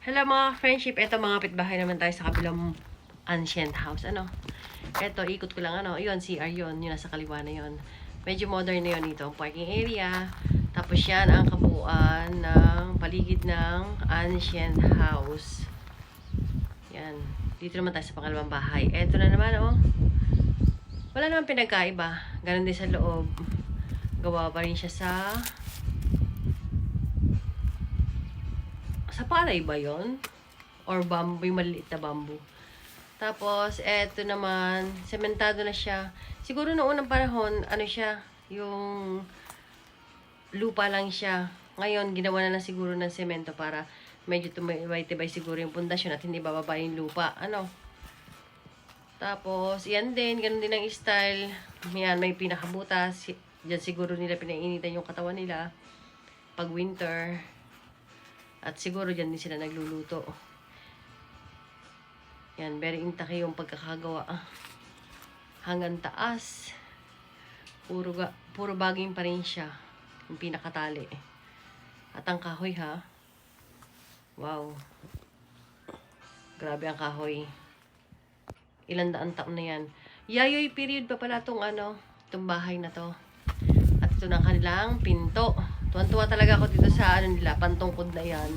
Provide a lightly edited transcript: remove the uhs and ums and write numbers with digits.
Hello mga friendship, eto mga kapitbahay naman tayo sa kabilang ancient house. Eto, ikot ko lang yun, CR yun, yun nasa kaliwa na yun. Medyo modern na yun dito, ang parking area. Tapos yan ang kabuuan ng paligid ng ancient house. Yan, dito naman tayo sa pangalawang bahay. Eto na naman wala naman pinagkaiba. Ganon din sa loob. Gawa pa rin siya sa palay ba yun? Or bamboo, yung maliit na bamboo. Tapos, eto naman, sementado na siya. Siguro noong unang panahon, siya, yung lupa lang siya. Ngayon, ginawa na siguro ng semento para medyo tumibay-tibay siguro yung pundasyon at hindi bababa yung lupa. Tapos, yan din, ganun din ang style. Yan, may pinakabutas. Diyan siguro nila pinainitan yung katawan nila pag winter. At siguro dyan din sila nagluluto. Yan, very intact yung pagkakagawa. Hanggang taas. Puro baging pa rin siya. Yung pinakatali. At ang kahoy ha. Wow. Grabe ang kahoy. Ilan daan taon na yan. Yayoy period pa pala itong bahay na to. At ito na kanilang pinto. Tuwan-tuwa talaga ako dito sa nila, pantungkod na yan.